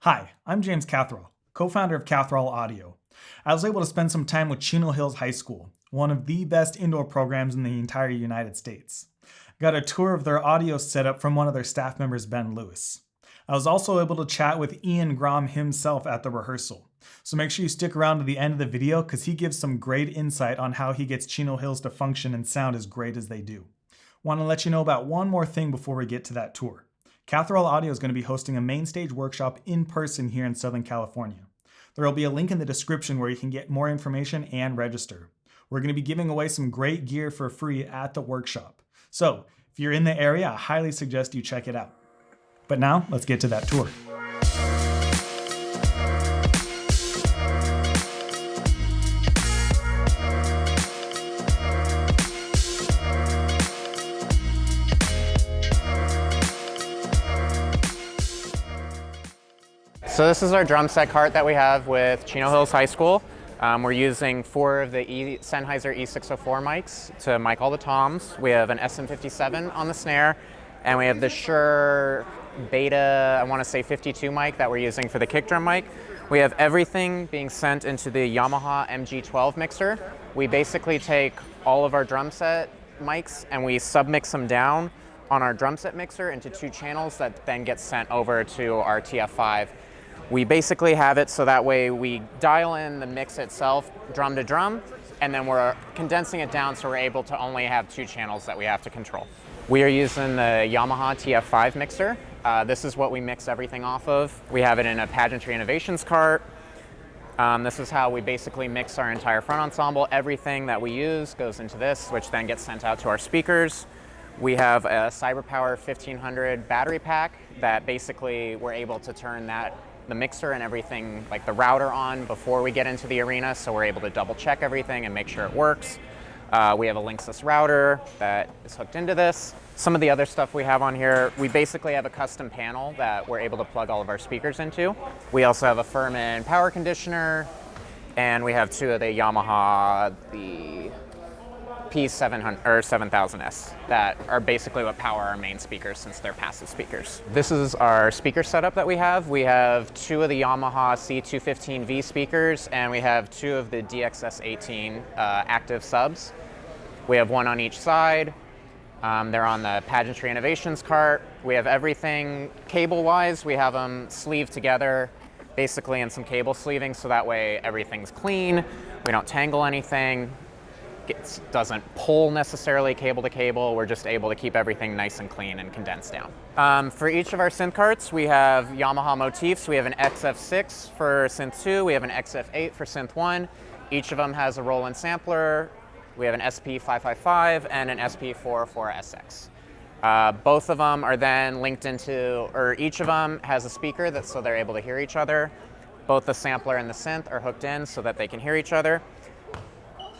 Hi, I'm James Catherall, co-founder of Catherall Audio. I was able to spend some time with Chino Hills High School, one of the best indoor programs in the entire United States. Got a tour of their audio setup from one of their staff members, Ben Lewis. I was also able to chat with Grom himself at the rehearsal. So make sure you stick around to the end of the video because he gives some great insight on how he gets Chino Hills to function and sound as great as they do. Want to let you know about one more thing before we get to that tour. Catherall Audio is going to be hosting a MainStage workshop in person here in Southern California. There will be a link in the description where you can get more information and register. We're going to be giving away some great gear for free at the workshop. So if you're in the area, I highly suggest you check it out. But now let's get to that tour. So this is our Drumset Cart that we have with Chino Hills High School. We're using 4 of the Sennheiser E604 mics to mic all the toms. We have an SM57 on the snare, and we have the Shure Beta, I want to say 52 mic that we're using for the kick drum mic. We have everything being sent into the Yamaha MG12 mixer. We basically take all of our drum set mics and we submix them down on our drum set mixer into 2 channels that then get sent over to our TF5. We basically have it so that way we dial in the mix itself, drum to drum, and then we're condensing it down so we're able to only have 2 channels that we have to control. We are using the Yamaha TF5 mixer. This is what we mix everything off of. We have it in a Pageantry Innovations cart. This is how we basically mix our entire front ensemble. Everything that we use goes into this, which then gets sent out to our speakers. We have a CyberPower 1500 battery pack that basically we're able to turn the mixer and everything, like the router, on before we get into the arena, so we're able to double check everything and make sure it works. We have a Linksys router that is hooked into this. Some of the other stuff we have on here, we basically have a custom panel that we're able to plug all of our speakers into. We also have a Furman power conditioner, and we have 2 of the Yamaha, the P700 or 7000S that are basically what power our main speakers since they're passive speakers. This is our speaker setup that we have. We have 2 of the Yamaha C215V speakers, and we have 2 of the DXS18 active subs. We have 1 on each side. They're on the Pageantry Innovations cart. We have everything cable-wise. We have them sleeved together, basically in some cable sleeving, so that way everything's clean. We don't tangle anything. It doesn't pull necessarily cable to cable. We're just able to keep everything nice and clean and condensed down. For each of our synth carts, we have Yamaha motifs. We have an XF6 for synth 2. We have an XF8 for synth 1. Each of them has a Roland sampler. We have an SP555 and an SP404SX. Both of them are then linked into, or each of them has a speaker so they're able to hear each other. Both the sampler and the synth are hooked in so that they can hear each other.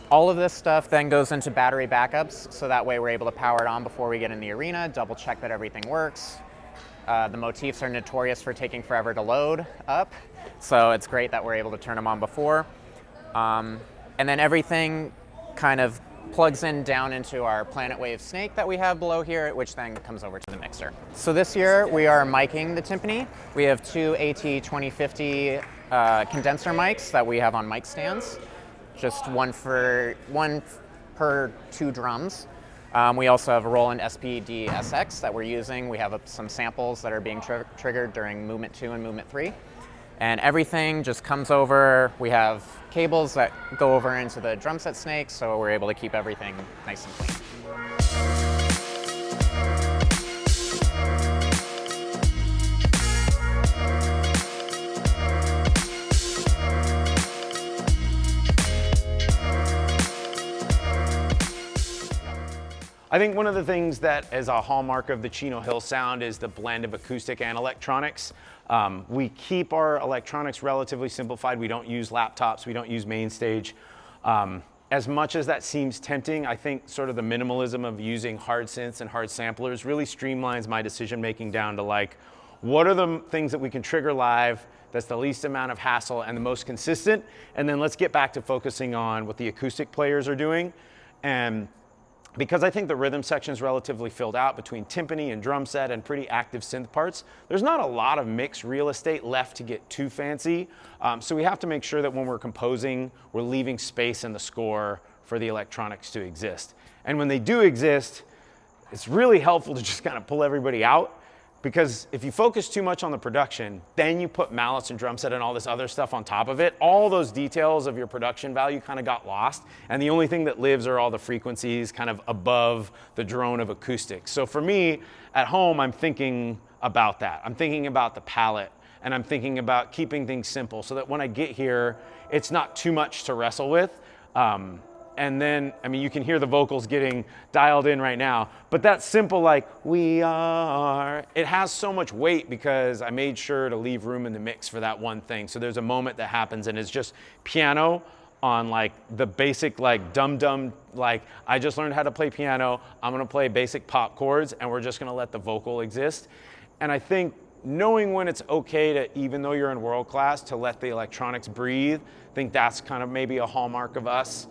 All of this stuff then goes into battery backups, so that way we're able to power it on before we get in the arena, double check that everything works. The motifs are notorious for taking forever to load up, so it's great that we're able to turn them on before. And then everything kind of plugs in down into our Planet Wave snake that we have below here, which then comes over to the mixer. So this year we are miking the Timpani. We have 2 AT2050 condenser mics that we have on mic stands. Just one per 2 drums. We also have a Roland SPD-SX that we're using. We have some samples that are being triggered during movement 2 and movement 3. And everything just comes over. We have cables that go over into the drum set snake, so we're able to keep everything nice and clean. I think one of the things that is a hallmark of the Chino Hills sound is the blend of acoustic and electronics. We keep our electronics relatively simplified. We don't use laptops, we don't use MainStage. As much as that seems tempting, I think sort of the minimalism of using hard synths and hard samplers really streamlines my decision making down to like, what are the things that we can trigger live that's the least amount of hassle and the most consistent? And then let's get back to focusing on what the acoustic players are doing. And because I think the rhythm section is relatively filled out between timpani and drum set and pretty active synth parts, there's not a lot of mixed real estate left to get too fancy. So we have to make sure that when we're composing, we're leaving space in the score for the electronics to exist. And when they do exist, it's really helpful to just kind of pull everybody out, because if you focus too much on the production, then you put mallets and drum set and all this other stuff on top of it, all those details of your production value kind of got lost. And the only thing that lives are all the frequencies kind of above the drone of acoustics. So for me, at home, I'm thinking about that. I'm thinking about the palette, and I'm thinking about keeping things simple so that when I get here, it's not too much to wrestle with. And then, I mean, you can hear the vocals getting dialed in right now, but that simple, like, we are, it has so much weight because I made sure to leave room in the mix for that one thing. So there's a moment that happens and it's just piano on like the basic, like dum-dum, like I just learned how to play piano. I'm gonna play basic pop chords and we're just gonna let the vocal exist. And I think knowing when it's okay to, even though you're in world class, to let the electronics breathe, I think that's kind of maybe a hallmark of us.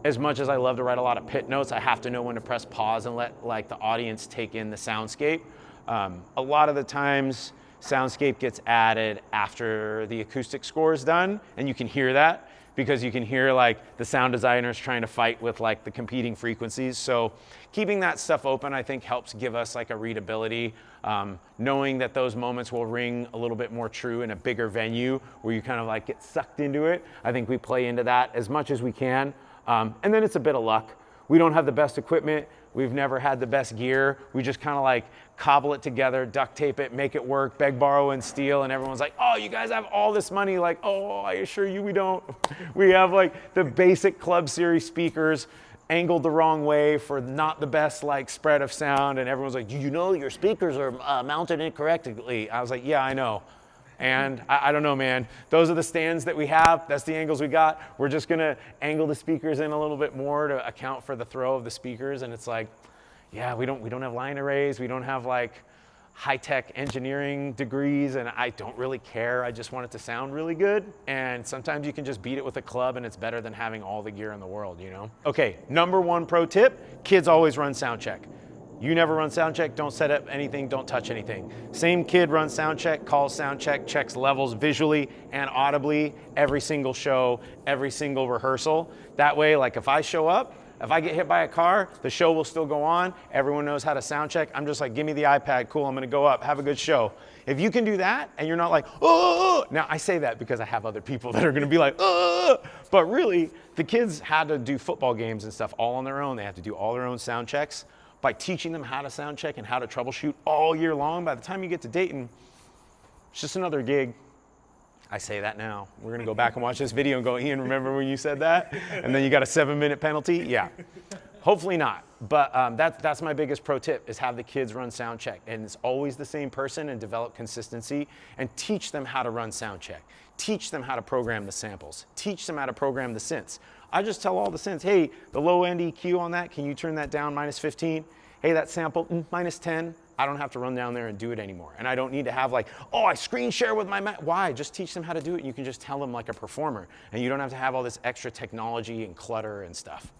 As much as I love to write a lot of pit notes, I have to know when to press pause and let like the audience take in the soundscape. A lot of the times, soundscape gets added after the acoustic score is done, and you can hear that because you can hear like the sound designers trying to fight with like the competing frequencies. So keeping that stuff open, I think, helps give us like a readability. Knowing that those moments will ring a little bit more true in a bigger venue where you kind of like get sucked into it. I think we play into that as much as we can. And then it's a bit of luck. We don't have the best equipment. We've never had the best gear. We just kind of like cobble it together, duct tape it, make it work, beg, borrow, and steal. And everyone's like, oh, you guys have all this money. Like, oh, I assure you we don't. We have like the basic club series speakers angled the wrong way for not the best like spread of sound, and everyone's like, do you know your speakers are mounted incorrectly? I was like, yeah, I know. And I don't know, man. Those are the stands that we have. That's the angles we got. We're just gonna angle the speakers in a little bit more to account for the throw of the speakers. And it's like, yeah, we don't have line arrays. We don't have like high-tech engineering degrees, and I don't really care. I just want it to sound really good. And sometimes you can just beat it with a club and it's better than having all the gear in the world, you know? Okay, number one pro tip, kids always run sound check. You never run sound check, don't set up anything, don't touch anything. Same kid runs sound check, calls sound check, checks levels visually and audibly every single show, every single rehearsal. That way, like if I show up, if I get hit by a car, the show will still go on. Everyone knows how to sound check. I'm just like, give me the iPad, cool, I'm gonna go up, have a good show. If you can do that and you're not like, oh, now I say that because I have other people that are gonna be like, oh, but really, the kids had to do football games and stuff all on their own. They had to do all their own sound checks. By teaching them how to sound check and how to troubleshoot all year long, by the time you get to Dayton, it's just another gig. I say that now. We're gonna go back and watch this video and go, Ian, remember when you said that? And then you got a 7-minute penalty? Yeah. Hopefully not. But that's my biggest pro tip, is have the kids run sound check. And it's always the same person, and develop consistency and teach them how to run sound check. Teach them how to program the samples. Teach them how to program the synths. I just tell all the synths, hey, the low end EQ on that, can you turn that down -15? Hey, that sample, -10. I don't have to run down there and do it anymore. And I don't need to have like, oh, I screen share with my Mac. Why? Just teach them how to do it. And you can just tell them like a performer. And you don't have to have all this extra technology and clutter and stuff.